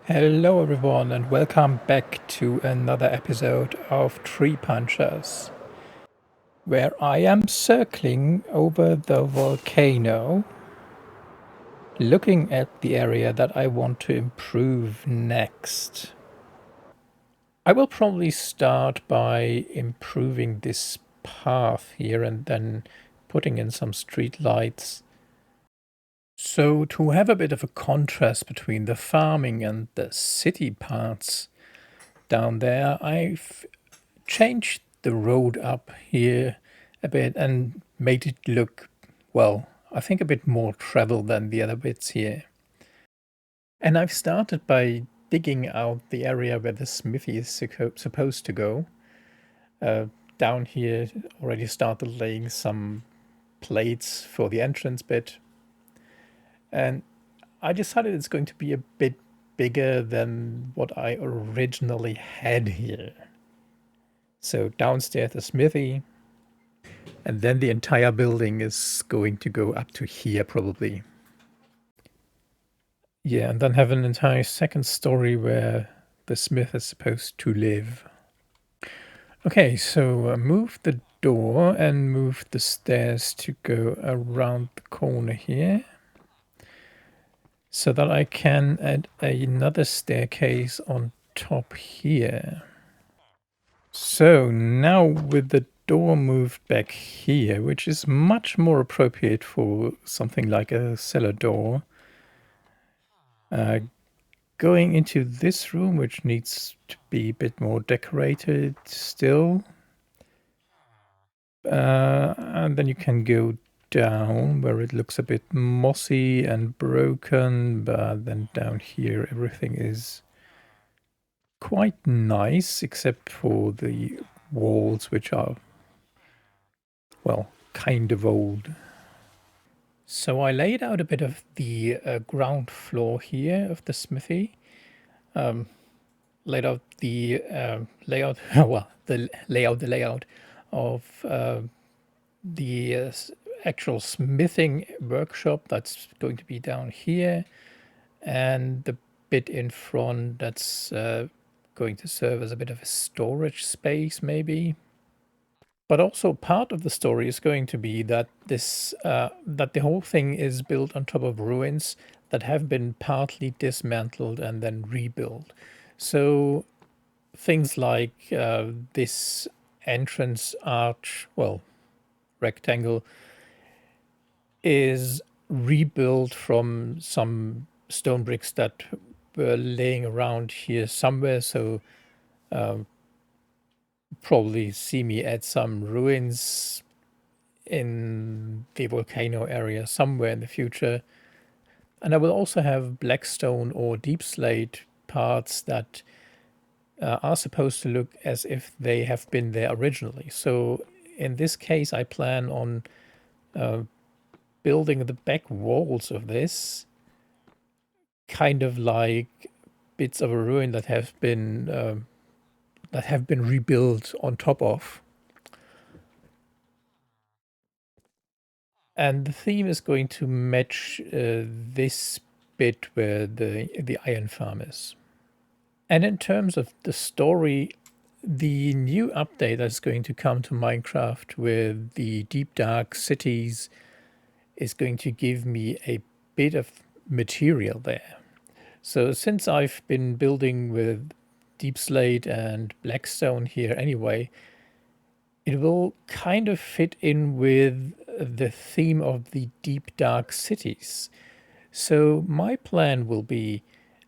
Hello everyone and welcome back to another episode of Treepunchers, where I am circling over the volcano, looking at the area that I want to improve next. I will probably start by improving this path here and then putting in some street lights. So to have a bit of a contrast between the farming and the city parts down there, I've changed the road up here a bit and made it look, well, I think a bit more travel than the other bits here. And I've started by digging out the area where the smithy is supposed to go. Down here, already started laying some plates for the entrance bit. And I decided it's going to be a bit bigger than what I originally had here. So downstairs the smithy, and then the entire building is going to go up to here probably. Yeah, and then have an entire second story where the smith is supposed to live. Okay, so move the door and move the stairs to go around the corner here, so that I can add another staircase on top here. So now with the door moved back here, which is much more appropriate for something like a cellar door, going into this room, which needs to be a bit more decorated still. And then you can go down where it looks a bit mossy and broken, but then down here everything is quite nice, except for the walls, which are, well, kind of old. So I laid out a bit of the ground floor here of the smithy. Laid out the layout, well, the layout of the actual smithing workshop that's going to be down here, and the bit in front that's going to serve as a bit of a storage space maybe. But also part of the story is going to be that that the whole thing is built on top of ruins that have been partly dismantled and then rebuilt. So things like this entrance arch, well, rectangle, is rebuilt from some stone bricks that were laying around here somewhere. So probably see me add some ruins in the volcano area somewhere in the future. And I will also have blackstone or deep slate parts that are supposed to look as if they have been there originally. So in this case, I plan on building the back walls of this kind of like bits of a ruin that have been rebuilt on top of. And the theme is going to match this bit where the iron farm is. And in terms of the story, the new update that's going to come to Minecraft with the deep dark cities is going to give me a bit of material there. So since I've been building with deep slate and blackstone here anyway, it will kind of fit in with the theme of the deep dark cities. So my plan will be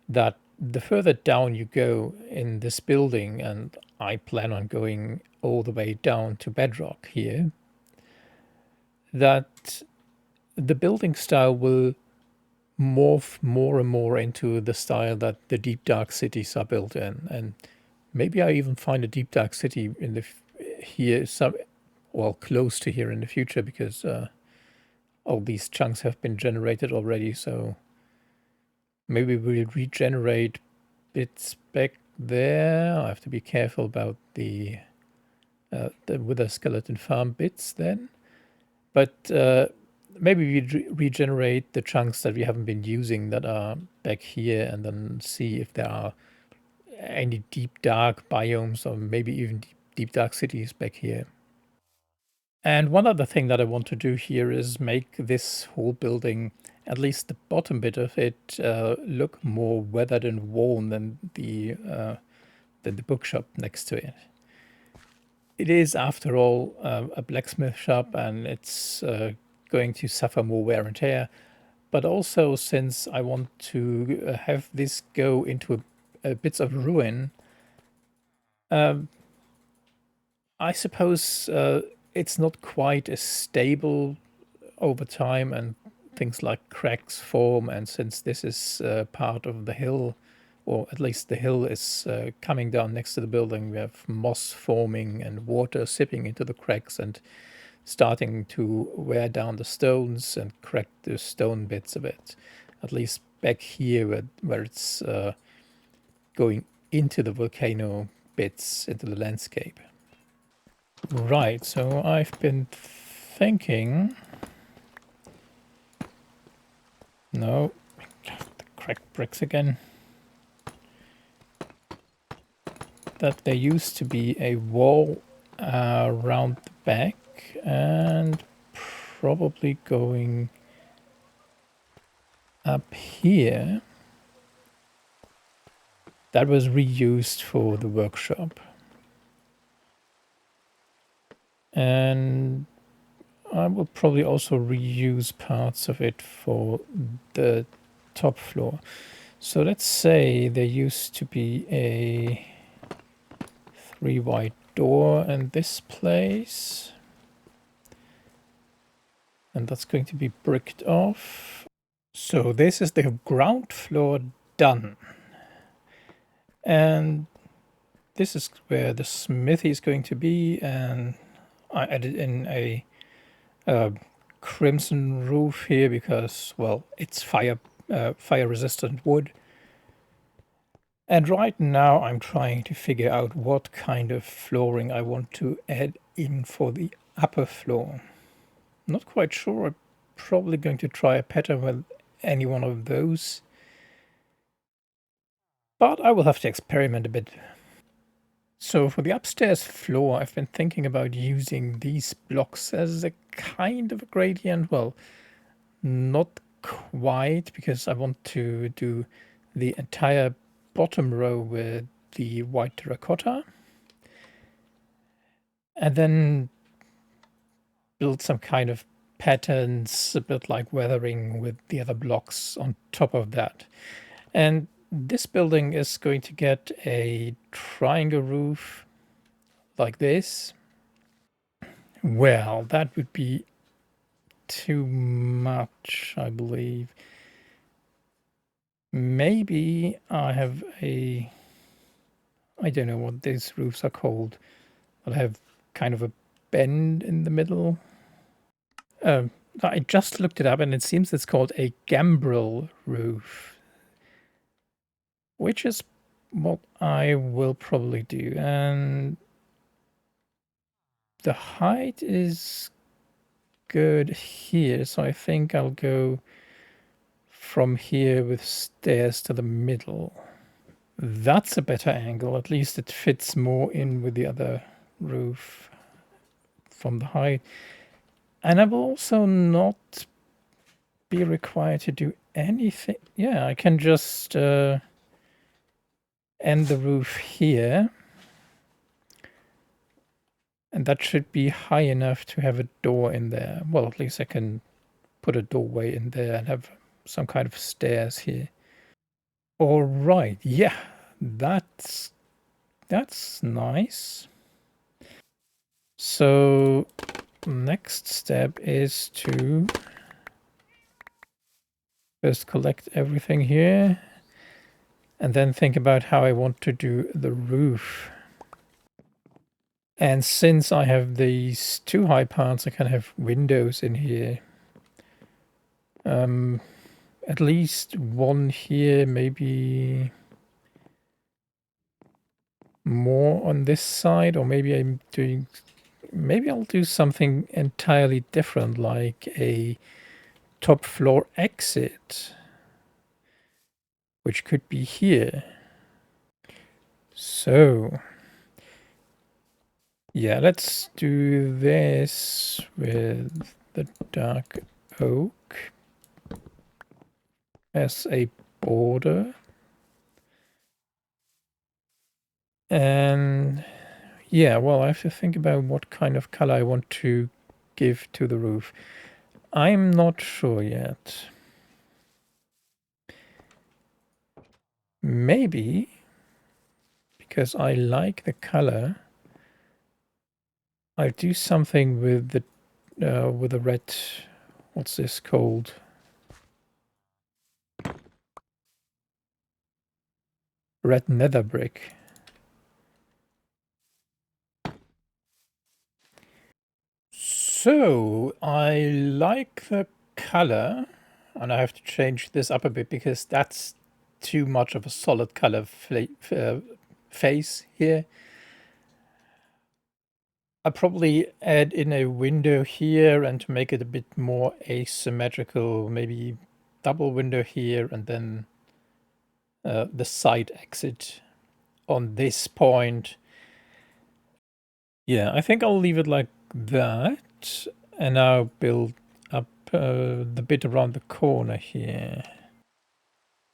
that the further down you go in this building, and I plan on going all the way down to bedrock here, that the building style will morph more and more into the style that the deep dark cities are built in. And maybe I even find a deep dark city in the here some, well, close to here in the future, because all these chunks have been generated already. So maybe we'll regenerate bits back there. I have to be careful about the wither skeleton farm bits then. But maybe we regenerate the chunks that we haven't been using that are back here, and then see if there are any deep dark biomes, or maybe even deep dark cities back here. And one other thing that I want to do here is make this whole building, at least the bottom bit of it, look more weathered and worn than the bookshop next to it. It is, after all, a blacksmith shop, and it's going to suffer more wear and tear. But also, since I want to have this go into a bits of ruin, um, I suppose it's not quite as stable over time, and things like cracks form. And since this is part of the hill, or at least the hill is coming down next to the building, we have moss forming and water sipping into the cracks and starting to wear down the stones and crack the stone bits a bit. At least back here, where it's going into the volcano bits, into the landscape. Right, so I've been thinking... No, the cracked bricks again. That there used to be a wall around the back, and probably going up here. That was reused for the workshop. And I will probably also reuse parts of it for the top floor. So let's say there used to be a 3 wide door in this place. And that's going to be bricked off. So this is the ground floor done. And this is where the smithy is going to be. And I added in a crimson roof here because, well, it's fire resistant wood. And right now I'm trying to figure out what kind of flooring I want to add in for the upper floor. Not quite sure. I'm probably going to try a pattern with any one of those. But I will have to experiment a bit. So for the upstairs floor, I've been thinking about using these blocks as a kind of a gradient. Well, not quite, because I want to do the entire bottom row with the white terracotta. And then build some kind of patterns, a bit like weathering with the other blocks on top of that. And this building is going to get a triangle roof like this. Well, that would be too much, I believe. Maybe I have a... I don't know what these roofs are called. I'll have kind of a bend in the middle. I just looked it up, and it seems it's called a gambrel roof, which is what I will probably do. And the height is good here, so I think I'll go from here with stairs to the middle. That's a better angle. At least it fits more in with the other roof from the height. And I will also not be required to do anything. Yeah, I can just end the roof here. And that should be high enough to have a door in there. Well, at least I can put a doorway in there and have some kind of stairs here. All right, yeah, that's nice. So next step is to first collect everything here and then think about how I want to do the roof. And since I have these two high parts, I can have windows in here. At least one here, maybe more on this side, or maybe I'll do something entirely different, like a top floor exit, which could be here. So, yeah, let's do this with the dark oak as a border. And yeah, well, I have to think about what kind of color I want to give to the roof. I'm not sure yet. Maybe, because I like the color, I'll do something with the red, what's this called? Red nether brick. So, I like the color, and I have to change this up a bit because that's too much of a solid color face here. I'll probably add in a window here and to make it a bit more asymmetrical, maybe double window here and then the side exit on this point. Yeah, I think I'll leave it like that and now build up the bit around the corner here.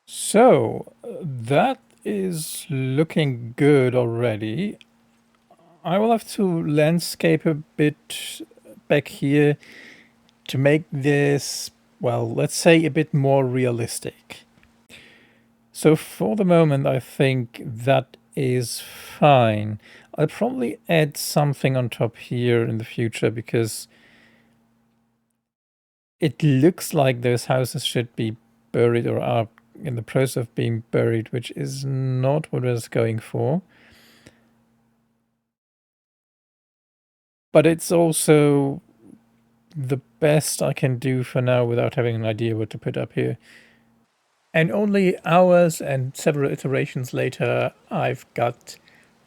So that is looking good already. I will have to landscape a bit back here to make this, well, let's say a bit more realistic. So for the moment, I think that is fine. I'll probably add something on top here in the future because it looks like those houses should be buried or are in the process of being buried, which is not what I was going for. But it's also the best I can do for now without having an idea what to put up here. And only hours and several iterations later, I've got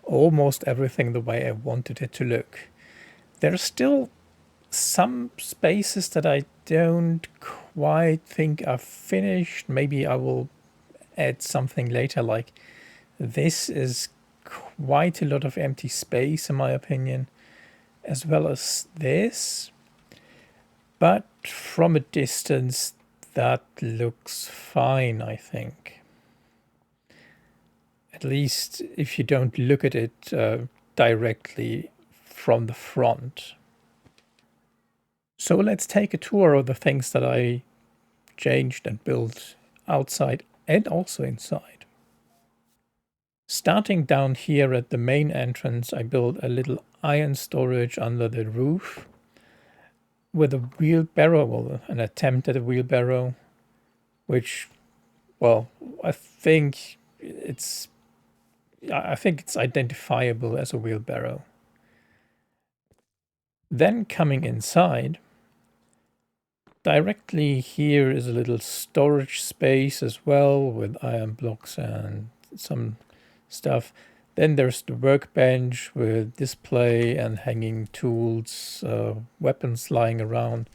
almost everything the way I wanted it to look. There are still some spaces that I don't quite think are finished. Maybe I will add something later, like this is quite a lot of empty space in my opinion, as well as this. But from a distance, that looks fine, I think. At least if you don't look at it directly from the front. So let's take a tour of the things that I changed and built outside and also inside. Starting down here at the main entrance, I built a little iron storage under the roof with a wheelbarrow, well, an attempt at a wheelbarrow, which, well, I think it's identifiable as a wheelbarrow. Then coming inside, directly here is a little storage space as well with iron blocks and some stuff. Then there's the workbench with display and hanging tools, weapons lying around.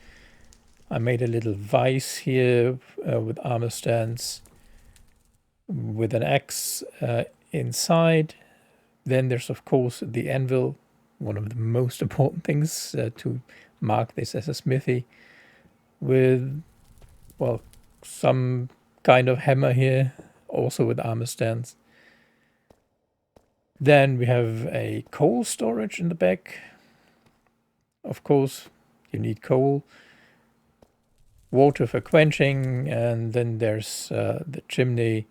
I made a little vise here with armor stands with an axe inside. Then there's of course the anvil, one of the most important things to mark this as a smithy, with, well, some kind of hammer here, also with armor stands. Then we have a coal storage in the back. Of course, you need coal. Water for quenching, and then there's the chimney.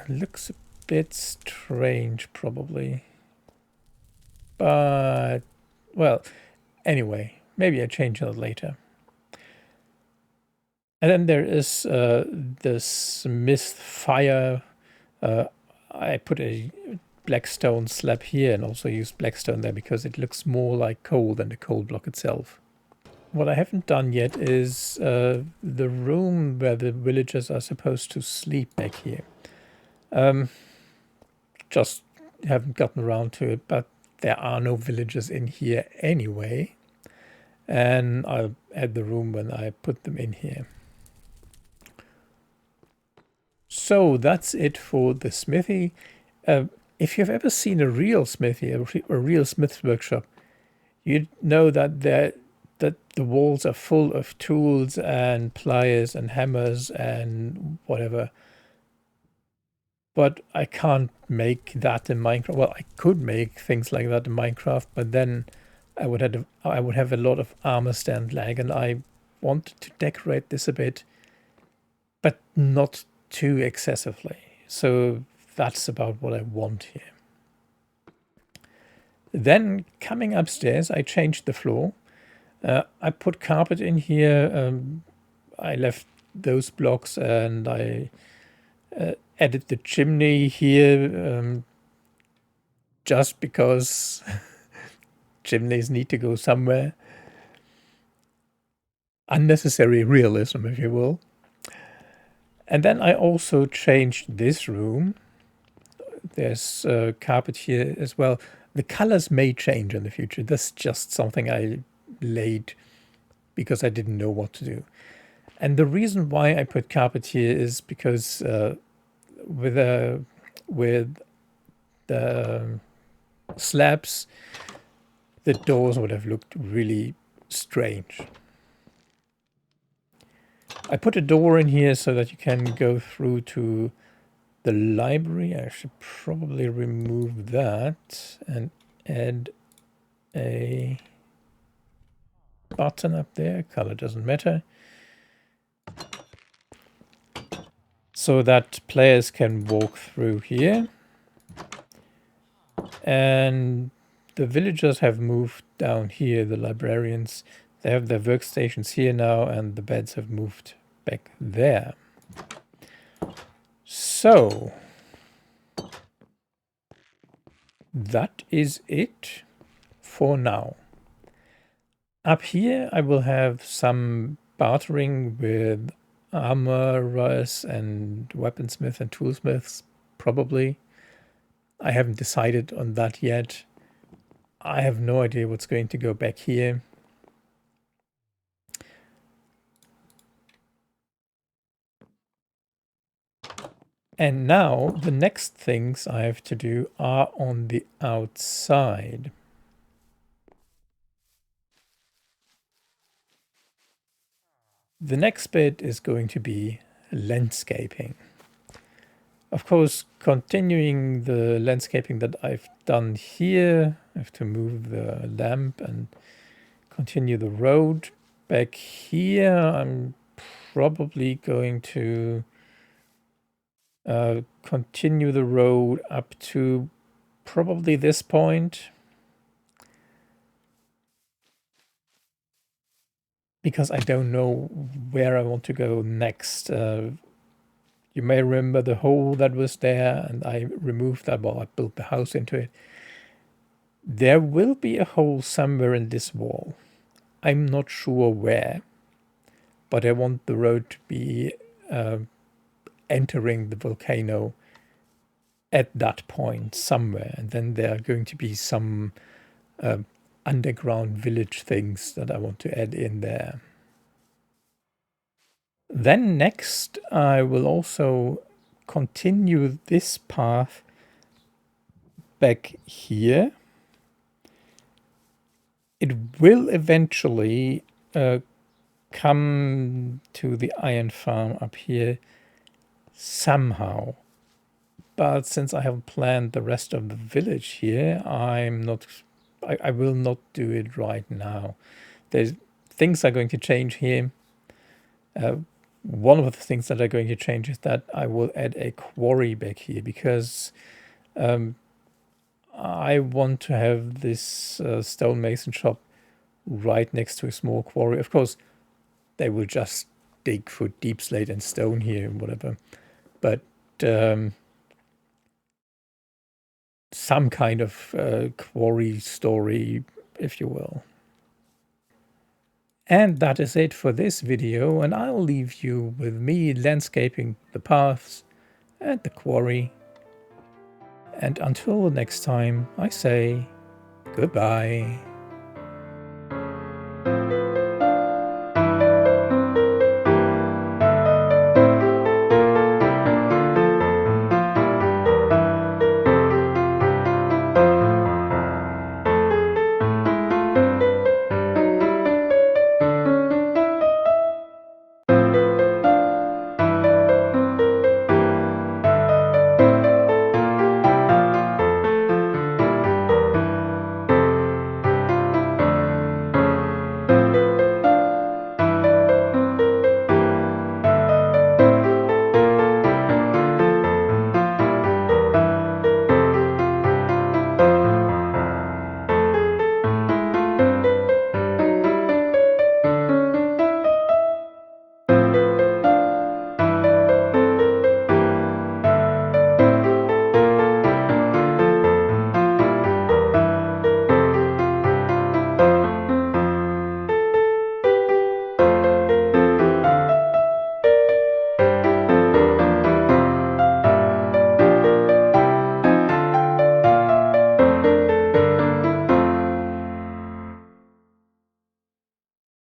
Looks a bit strange, probably. But, well, anyway, maybe I change that later. And then there is the smith fire. I put a blackstone slab here and also used blackstone there because it looks more like coal than the coal block itself. What I haven't done yet is the room where the villagers are supposed to sleep back here. Just haven't gotten around to it, but there are no villagers in here anyway. And I'll at the room when I put them in here. So that's it for the smithy. If you've ever seen a real smithy, a real smith's workshop, you know that that the walls are full of tools and pliers and hammers and whatever. But I can't make that in Minecraft. Well, I could make things like that in Minecraft, but then I would have a lot of armor stand lag, and I wanted to decorate this a bit, but not too excessively. So that's about what I want here. Then coming upstairs, I changed the floor. I put carpet in here. I left those blocks, and I added the chimney here just because chimneys need to go somewhere. Unnecessary realism, if you will. And then I also changed this room. There's carpet here as well. The colors may change in the future. That's just something I laid because I didn't know what to do. And the reason why I put carpet here is because with the slabs, the doors would have looked really strange. I put a door in here so that you can go through to the library. I should probably remove that and add a button up there. Color doesn't matter. So that players can walk through here. And the villagers have moved down here, the librarians. They have their workstations here now, and the beds have moved back there. So that is it for now. Up here I will have some bartering with armorers and weaponsmiths and toolsmiths, probably. I haven't decided on that yet. I have no idea what's going to go back here. And now the next things I have to do are on the outside. The next bit is going to be landscaping. Of course, continuing the landscaping that I've done here, I have to move the lamp and continue the road. Back here, I'm probably going to continue the road up to probably this point, because I don't know where I want to go next. You may remember the hole that was there, and I removed that. Well, I built the house into it. There will be a hole somewhere in this wall. I'm not sure where, but I want the road to be entering the volcano at that point somewhere. And then there are going to be some underground village things that I want to add in there. Then next, I will also continue this path back here. It will eventually come to the iron farm up here somehow. But since I haven't planned the rest of the village here, I will not do it right now. Things are going to change here. One of the things that are going to change is that I will add a quarry back here, because I want to have this stonemason shop right next to a small quarry. Of course, they will just dig for deep slate and stone here and whatever. But some kind of quarry story, if you will. And that is it for this video, and I'll leave you with me landscaping the paths and the quarry. And until next time, I say goodbye.